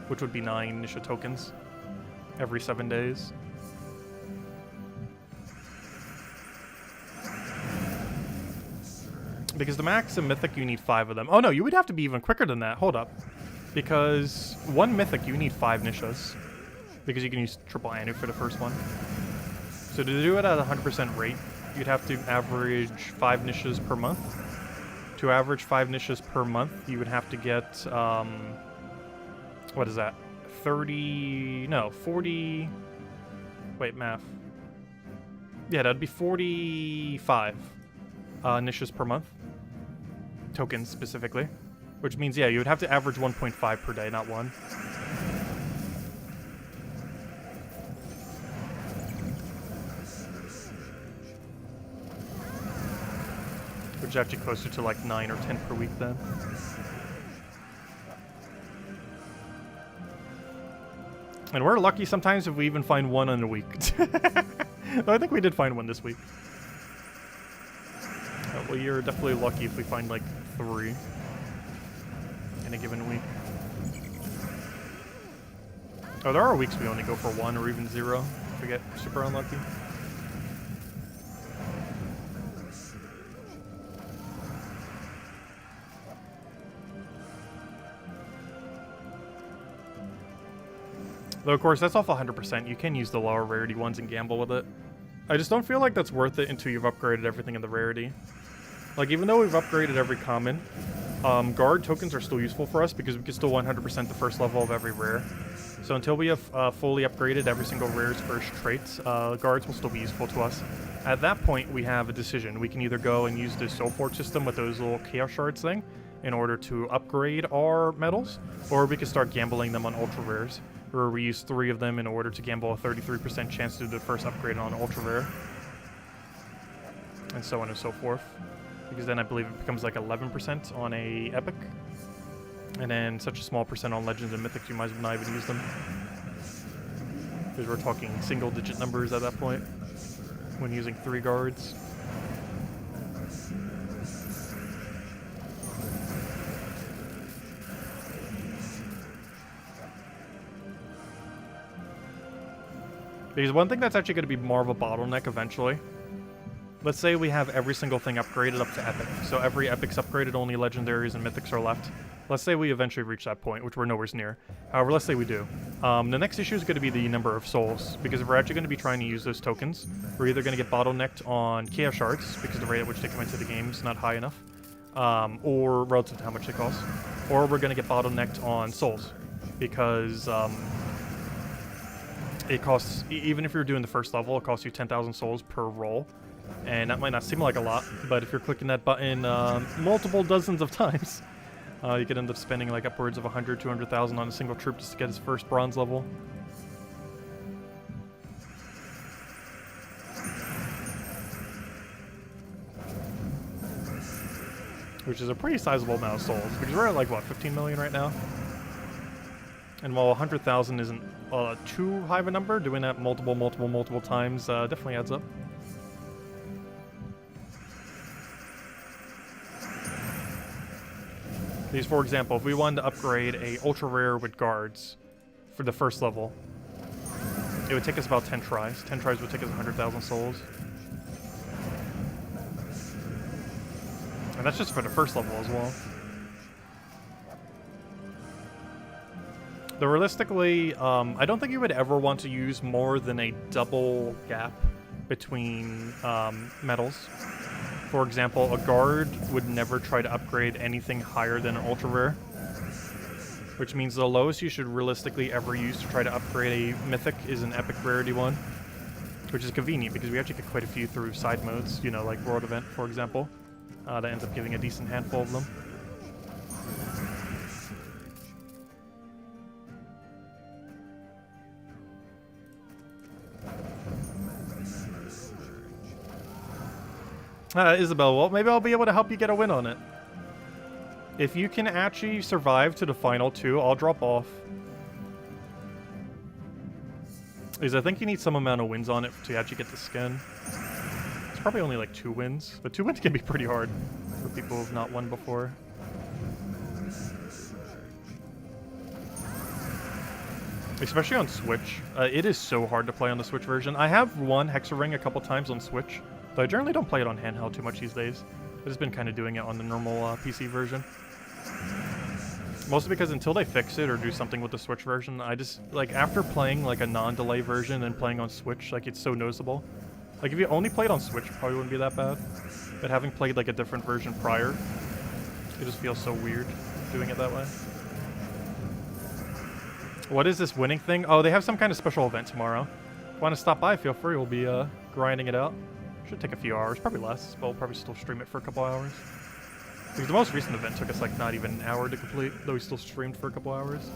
which would be 9 Nisha tokens every 7 days. Because the max in Mythic, you need 5 of them. Oh no, you would have to be even quicker than that. Hold up. Because 1 Mythic, you need 5 Nishas. Because you can use triple Anu for the first one. So to do it at 100% rate, you'd have to average 5 Nishas per month. To average 5 Nishas per month, you would have to get, what is that? 40... Wait, math. Yeah, that'd be 45 Nishas per month. Tokens, specifically. Which means, yeah, you would have to average 1.5 per day, not 1. Which is actually closer to like 9 or 10 per week then. And we're lucky sometimes if we even find 1 in a week. Though I think we did find 1 this week. Well, you're definitely lucky if we find like 3 in a given week. Oh, there are weeks we only go for 1 or even 0 if we get super unlucky. Though, of course, that's off 100%. You can use the lower rarity ones and gamble with it. I just don't feel like that's worth it until you've upgraded everything in the rarity. Like, even though we've upgraded every common, guard tokens are still useful for us because we can still 100% the first level of every rare. So until we have fully upgraded every single rare's first traits, guards will still be useful to us. At that point, we have a decision. We can either go and use the soul port system with those little chaos shards thing in order to upgrade our medals, or we can start gambling them on ultra rares, where we use 3 of them in order to gamble a 33% chance to do the first upgrade on ultra rare, and so on and so forth. Because then I believe it becomes like 11% on a epic, and then such a small percent on legends and mythics you might as well not even use them. Because we're talking single-digit numbers at that point when using 3 guards. Because one thing that's actually going to be more of a bottleneck eventually. Let's say we have every single thing upgraded up to epic. So every epic's upgraded, only legendaries and mythics are left. Let's say we eventually reach that point, which we're nowhere near. However, let's say we do. The next issue is going to be the number of souls, because if we're actually going to be trying to use those tokens, we're either going to get bottlenecked on chaos shards, because the rate at which they come into the game is not high enough, or relative to how much they cost, or we're going to get bottlenecked on souls, because it costs, even if you're doing the first level, it costs you 10,000 souls per roll. And that might not seem like a lot, but if you're clicking that button multiple dozens of times, you could end up spending like upwards of 100, 200,000 on a single troop just to get his first bronze level. Which is a pretty sizable amount of souls, because we're at like, what, 15 million right now? And while 100,000 isn't too high of a number, doing that multiple times definitely adds up. These, for example, if we wanted to upgrade a ultra rare with guards for the first level, it would take us about 10 tries. 10 tries would take us 100,000 souls. And that's just for the first level as well. Though realistically, I don't think you would ever want to use more than a double gap between medals. For example, a guard would never try to upgrade anything higher than an ultra rare, which means the lowest you should realistically ever use to try to upgrade a mythic is an epic rarity one, which is convenient because we actually get quite a few through side modes, you know, like World Event, for example. That ends up giving a decent handful of them. Isabel, well, maybe I'll be able to help you get a win on it. If you can actually survive to the final 2, I'll drop off. Because I think you need some amount of wins on it to actually get the skin. It's probably only like 2 wins, but 2 wins can be pretty hard for people who've not won before. Especially on Switch. It is so hard to play on the Switch version. I have won Hexaring a couple times on Switch, though I generally don't play it on handheld too much these days. I've just been kind of doing it on the normal PC version. Mostly because until they fix it or do something with the Switch version, I just, like, after playing, like, a non-delay version and playing on Switch, like, it's so noticeable. Like, if you only played on Switch, it probably wouldn't be that bad. But having played, like, a different version prior, it just feels so weird doing it that way. What is this winning thing? Oh, they have some kind of special event tomorrow. If you want to stop by, feel free. We'll be grinding it out. Should take a few hours, probably less, but we'll probably still stream it for a couple hours. Because the most recent event took us like not even an hour to complete, though we still streamed for a couple hours.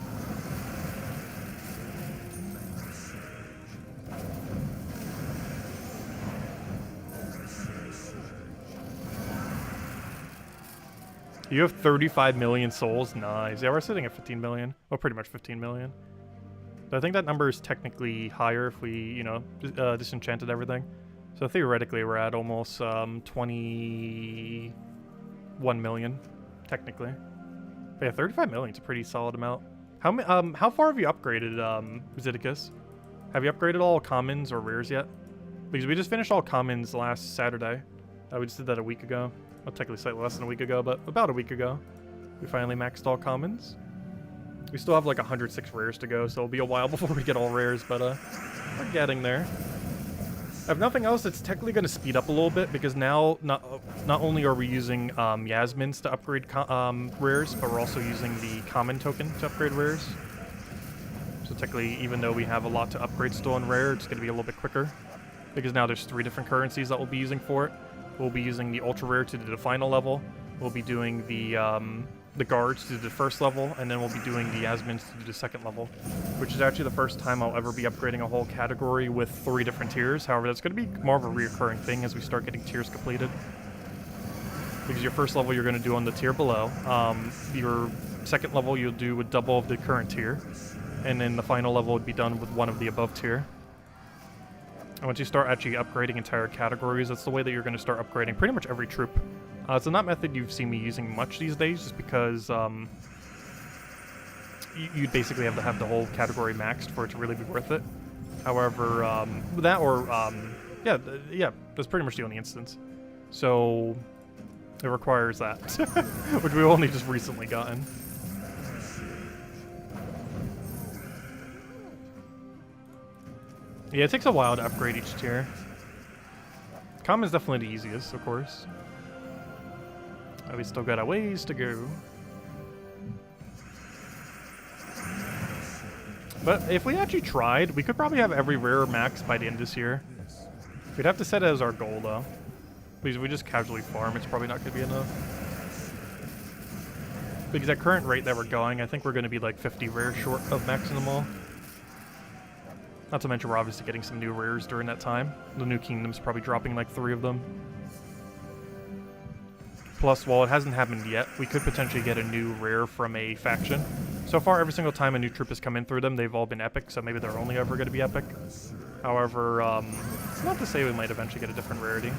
You have 35 million souls? Nice. Yeah, we're sitting at 15 million. Well, pretty much 15 million. But I think that number is technically higher if we, you know, disenchanted everything. So theoretically, we're at almost 21 million, technically. But yeah, 35 million is a pretty solid amount. How far have you upgraded, Zeddicus? Have you upgraded all commons or rares yet? Because we just finished all commons last Saturday. We just did that a week ago. Well, technically slightly less than a week ago, but about a week ago. We finally maxed all commons. We still have like 106 rares to go, so it'll be a while before we get all rares, but we're getting there. If nothing else, it's technically going to speed up a little bit because now not only are we using Yasmins to upgrade rares, but we're also using the common token to upgrade rares. So technically, even though we have a lot to upgrade still in rare, it's going to be a little bit quicker because now there's 3 different currencies that we'll be using for it. We'll be using the ultra rare to do the final level. We'll be doing the guards to do the first level, and then we'll be doing the Yasmins to do the second level, which is actually the first time I'll ever be upgrading a whole category with 3 different tiers. However, that's going to be more of a reoccurring thing as we start getting tiers completed. Because your first level you're going to do on the tier below. Your second level you'll do with double of the current tier. And then the final level would be done with 1 of the above tier. And once you start actually upgrading entire categories, that's the way that you're going to start upgrading pretty much every troop. It's not method you've seen me using much these days, just because you'd basically have to have the whole category maxed for it to really be worth it. However, that or, yeah, that's pretty much the only instance. So, it requires that, which we've only just recently gotten. Yeah, it takes a while to upgrade each tier. Common's definitely the easiest, of course. We still got a ways to go. But if we actually tried, we could probably have every rare max by the end of this year. We'd have to set it as our goal, though. Because if we just casually farm, it's probably not going to be enough. Because at current rate that we're going, I think we're going to be like 50 rares short of maxing them all. Not to mention we're obviously getting some new rares during that time. The new kingdom's probably dropping like 3 of them. Plus, while it hasn't happened yet, we could potentially get a new rare from a faction. So far, every single time a new troop has come in through them, they've all been epic, so maybe they're only ever going to be epic. However, it's not to say we might eventually get a different rarity.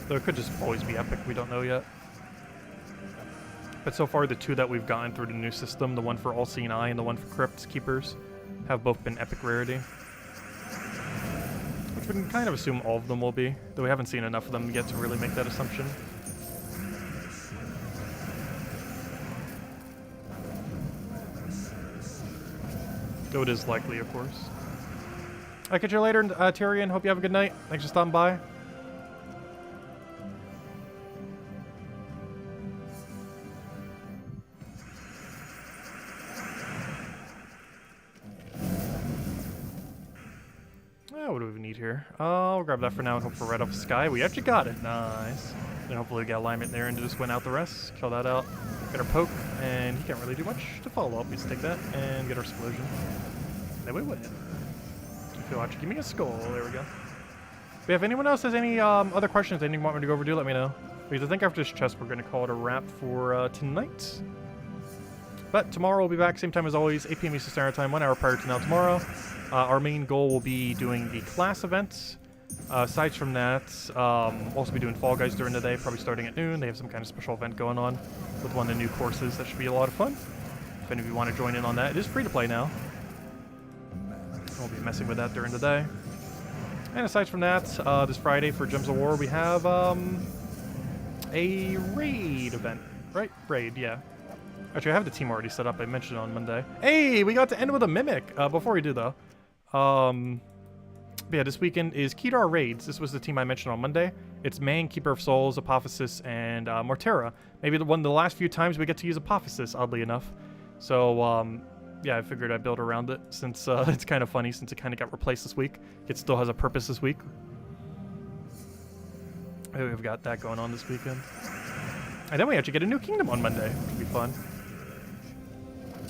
Though it could just always be epic, we don't know yet. But so far, the 2 that we've gotten through the new system, the one for All-Seeing Eye and the one for Crypt Keepers, have both been epic rarity. Which we can kind of assume all of them will be, though we haven't seen enough of them yet to really make that assumption. Though it is likely, of course. I'll catch you later, Tyrion. Hope you have a good night. Thanks for stopping by. What do we need here? I'll grab that for now and hope for red off the sky. We actually got it. Nice. Then hopefully we got alignment there and just win out the rest. Kill that out. Get our poke, and he can't really do much to follow up. We just take that and get our explosion. Then we win. If you watch, give me a skull. There we go. But if anyone else has any other questions, anything you want me to go over, do let me know. Because I think after this chest, we're going to call it a wrap for tonight. But tomorrow we'll be back, same time as always, 8 p.m. Eastern Standard Time, 1 hour prior to now tomorrow. Our main goal will be doing the class events. Aside from that, we'll also be doing Fall Guys during the day, probably starting at noon. They have some kind of special event going on with one of the new courses. That should be a lot of fun. If any of you want to join in on that, it is free to play now. We'll be messing with that during the day. And aside from that, this Friday for Gems of War, we have a raid event, right? Raid, yeah. Actually, I have the team already set up. I mentioned it on Monday. Hey, we got to end with a Mimic. Before we do, though. Yeah, this weekend is key to our raids. This was the team I mentioned on Monday. It's Man, Keeper of Souls, Apophysis, and Mortera. Maybe one of the last few times we get to use Apophysis, oddly enough. So, yeah, I figured I'd build around it since it's kind of funny since it kind of got replaced this week. It still has a purpose this week. We've got that going on this weekend. And then we actually get a new kingdom on Monday, which will be fun.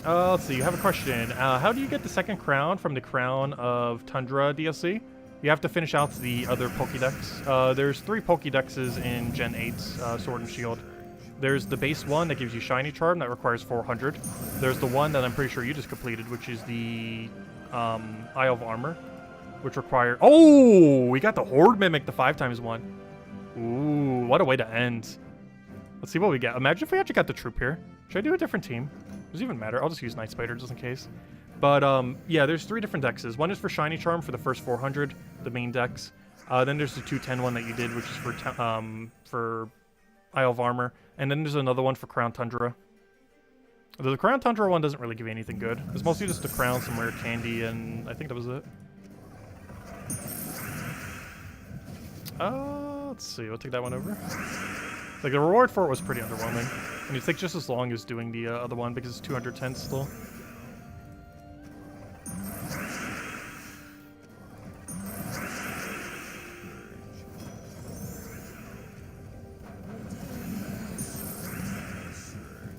Let's see, you have a question. How do you get the second crown from the Crown of Tundra DLC? You have to finish out the other Pokédex. There's 3 Pokédexes in Gen 8, Sword and Shield. There's the base one that gives you Shiny Charm that requires 400. There's the one that I'm pretty sure you just completed, which is the Isle of Armor, which requires... Oh! We got the Horde Mimic, the 5x1. Ooh, what a way to end. Let's see what we get. Imagine if we actually got the troop here. Should I do a different team? Does it even matter? I'll just use Night Spider just in case. But, yeah, there's 3 different dexes. One is for Shiny Charm for the first 400, the main dex. Then there's the 210 one that you did, which is for Isle of Armor. And then there's another one for Crown Tundra. The Crown Tundra one doesn't really give you anything good. It's mostly just a crown, some rare candy, and I think that was it. Let's see. We'll take that one over. Like, the reward for it was pretty underwhelming. And it takes just as long as doing the other one because it's 210 still.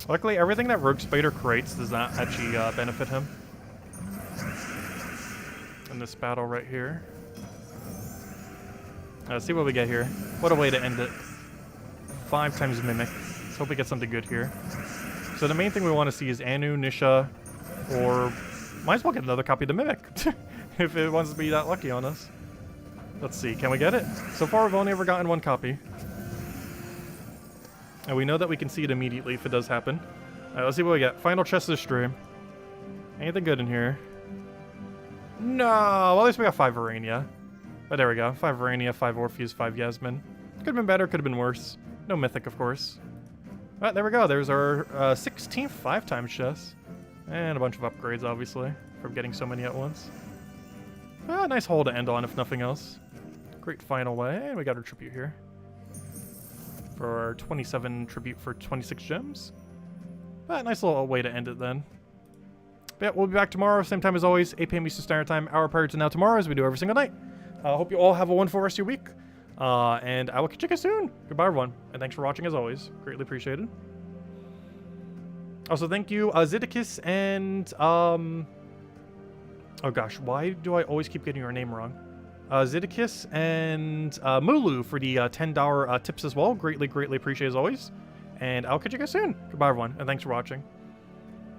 Luckily, everything that Rogue Spider creates does not actually benefit him in this battle right here. Let's see what we get here. What a way to end it. 5 times Mimic. Let's hope we get something good here. So the main thing we want to see is Anu, Nisha, or might as well get another copy of the Mimic if it wants to be that lucky on us. Let's see, can we get it? So far we've only ever gotten 1 copy. And we know that we can see it immediately if it does happen. Alright, let's see what we get. Final chest of the stream. Anything good in here? No! Well, at least we got 5 Varania. But there we go. 5 Varania, 5 Orpheus, 5 Yasmin. Could have been better, could have been worse. No Mythic, of course. But there we go. There's our 16th 5 times chest. And a bunch of upgrades, obviously, from getting so many at once. Nice hole to end on, if nothing else. Great final way. And we got our tribute here. For our 27 tribute for 26 gems. Nice little way to end it then. But yeah, we'll be back tomorrow, same time as always, 8 p.m. Eastern Standard Time, hour prior to now tomorrow, as we do every single night. Hope you all have a wonderful rest of your week. And I will catch you guys soon. Goodbye, everyone. And thanks for watching, as always. Greatly appreciated. Also, thank you, Zeddicus and, oh gosh, why do I always keep getting your name wrong? Zeddicus and Mulu for the $10 tips as well. Greatly, greatly appreciate as always. And I'll catch you guys soon. Goodbye, everyone, and thanks for watching.